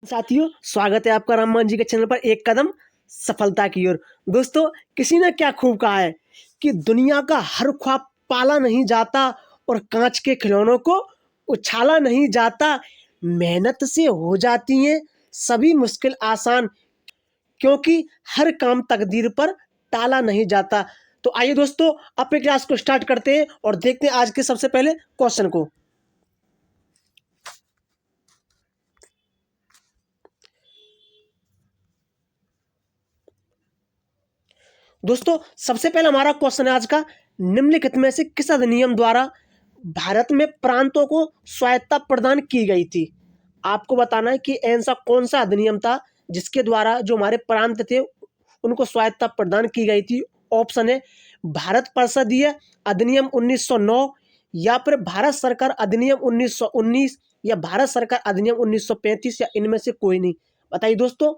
साथियों, स्वागत है आपका राममान जी के चैनल पर एक कदम सफलता की ओर। दोस्तों, किसी ने क्या खूब कहा है कि दुनिया का हर ख्वाब पाला नहीं जाता और कांच के खिलौनों को उछाला नहीं जाता। मेहनत से हो जाती हैं सभी मुश्किल आसान, क्योंकि हर काम तकदीर पर टाला नहीं जाता। तो आइए दोस्तों, अपने क्लास को स्टार्ट करते हैं और देखते हैं आज के सबसे पहले क्वेश्चन को। दोस्तों, सबसे पहले हमारा क्वेश्चन है आज का, निम्नलिखित में से किस अधिनियम द्वारा भारत में प्रांतों को स्वायत्तता प्रदान की गई थी। आपको बताना है कि ऐसा कौन सा अधिनियम था जिसके द्वारा जो हमारे प्रांत थे उनको स्वायत्तता प्रदान की गई थी। ऑप्शन है भारत परिषदीय अधिनियम 1909, या फिर भारत सरकार अधिनियम 1919, या भारत सरकार अधिनियम 1935, या इनमें से कोई नहीं। बताइए दोस्तों।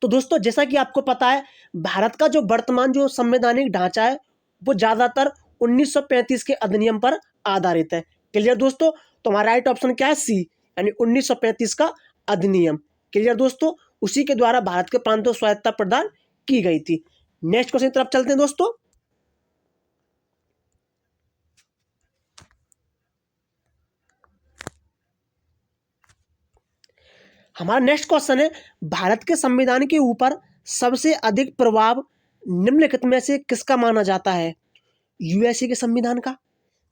तो दोस्तों, जैसा कि आपको पता है, भारत का जो वर्तमान जो संवैधानिक ढांचा है वो ज़्यादातर 1935 के अधिनियम पर आधारित है। क्लियर दोस्तों। तो हमारा राइट ऑप्शन क्या है, सी, यानी 1935 का अधिनियम। क्लियर दोस्तों। उसी के द्वारा भारत के प्रांतों को स्वायत्तता प्रदान की गई थी। नेक्स्ट क्वेश्चन की तरफ चलते हैं दोस्तों। हमारा नेक्स्ट क्वेश्चन है, भारत के संविधान के ऊपर सबसे अधिक प्रभाव निम्नलिखित में से किसका माना जाता है। यूएसए के संविधान का,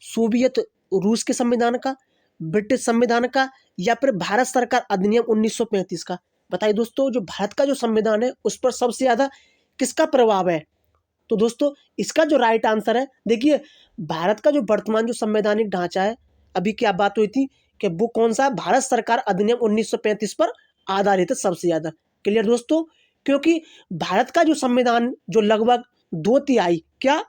सोवियत रूस के संविधान का, ब्रिटिश संविधान का, या फिर भारत सरकार अधिनियम 1935 का। बताइए दोस्तों, जो भारत का जो संविधान है उस पर सबसे ज़्यादा किसका प्रभाव है। तो दोस्तों, इसका जो राइट आंसर है, देखिए, भारत का जो वर्तमान जो संवैधानिक ढांचा है, अभी क्या बात हुई थी कि वो कौन सा, भारत सरकार अधिनियम 1935 पर आधारित है सबसे ज़्यादा। क्लियर दोस्तों। क्योंकि भारत का जो संविधान जो लगभग दो तिहाई क्या,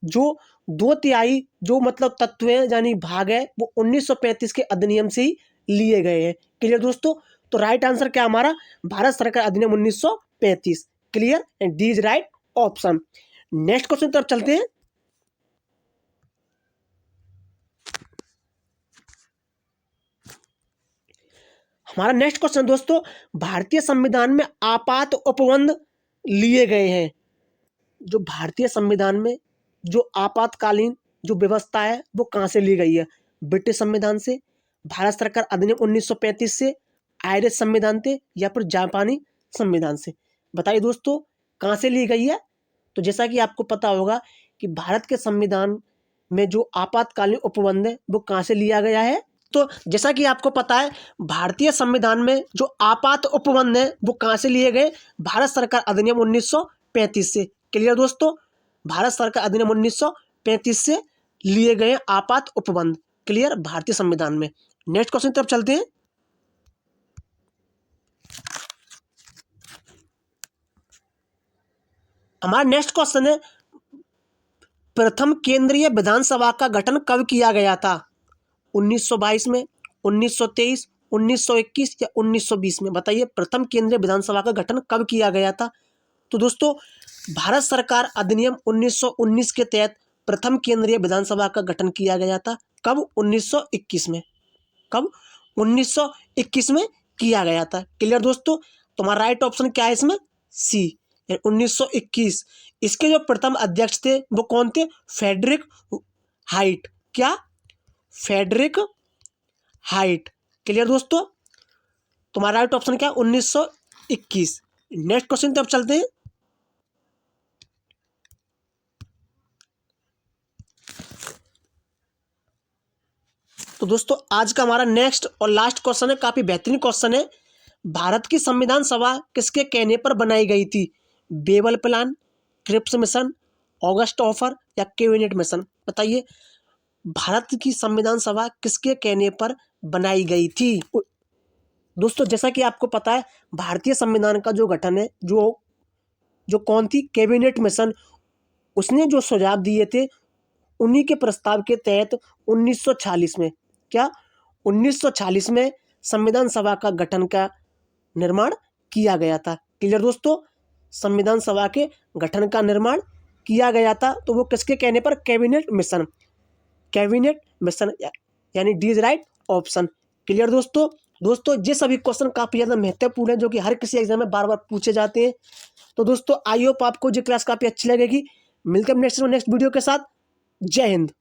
जो दो तिहाई जो मतलब तत्व हैं यानी भाग है वो 1935 के अधिनियम से ही लिए गए हैं। क्लियर दोस्तों। तो राइट आंसर क्या हमारा, भारत सरकार अधिनियम 1935। Clear, and D is right option. Next question की तरफ चलते हैं। हमारा नेक्स्ट क्वेश्चन दोस्तों, भारतीय संविधान में आपात उपबंध लिए गए हैं। जो भारतीय संविधान में जो आपातकालीन जो व्यवस्था है वो कहाँ से ली गई है। ब्रिटिश संविधान से, भारत सरकार अधिनियम 1935 से, आयरिश संविधान से, या फिर जापानी संविधान से। बताइए दोस्तों, कहाँ से ली गई है। तो जैसा कि आपको पता होगा कि भारत के संविधान में जो आपातकालीन उपबंध है वो कहाँ से लिया गया है। तो जैसा कि आपको पता है, भारतीय संविधान में जो आपात उपबंध है वो कहाँ से लिए गए, भारत सरकार अधिनियम 1935 से। क्लियर दोस्तों। भारत सरकार अधिनियम 1935 से लिए गए आपात उपबंध। क्लियर, भारतीय संविधान में। नेक्स्ट क्वेश्चन की तरफ चलते हैं। हमारा नेक्स्ट क्वेश्चन है, प्रथम केंद्रीय विधानसभा का गठन कब किया गया था। 1922 में, 1923, 1921, या 1920 में। बताइए, प्रथम केंद्रीय विधानसभा का गठन कब किया गया था। तो दोस्तों, भारत सरकार अधिनियम 1919 के तहत प्रथम केंद्रीय विधानसभा का गठन किया गया था। कब, 1921 में। कब, 1921 में किया गया था। क्लियर दोस्तों। तुम्हारा राइट ऑप्शन क्या है इसमें, सी, 1921। इसके जो प्रथम अध्यक्ष थे वो कौन थे, फेडरिक हाइट। क्या, फेडरिक हाइट। क्लियर दोस्तों। तुम्हारा राइट ऑप्शन क्या है, 1921। नेक्स्ट क्वेश्चन तब चलते हैं। तो दोस्तों, आज का हमारा नेक्स्ट और लास्ट क्वेश्चन है, काफी बेहतरीन क्वेश्चन है। भारत की संविधान सभा किसके कहने पर बनाई गई थी। Wavell plan, Cripps mission, August offer, या कैबिनेट मिशन। बताइए, भारत की संविधान सभा किसके कहने पर बनाई गई थी। दोस्तों, जैसा कि आपको पता है, भारतीय संविधान का जो गठन है जो जो कौन थी, कैबिनेट मिशन। उसने जो सुझाव दिए थे उन्हीं के प्रस्ताव के तहत 1946 में, क्या, 1946 में संविधान सभा का गठन का निर्माण किया गया था। क्लियर दोस्तों। संविधान सभा के गठन का निर्माण किया गया था, तो वो किसके कहने पर, कैबिनेट मिशन। कैबिनेट मिशन, यानी D is right option. Clear दोस्तों। दोस्तों ये सभी क्वेश्चन काफ़ी ज़्यादा महत्वपूर्ण है, जो कि हर किसी एग्जाम में बार बार पूछे जाते हैं। तो दोस्तों आई होप आपको ये क्लास काफ़ी अच्छी लगेगी। मिलकर नेक्स्ट वीडियो के साथ। जय हिंद।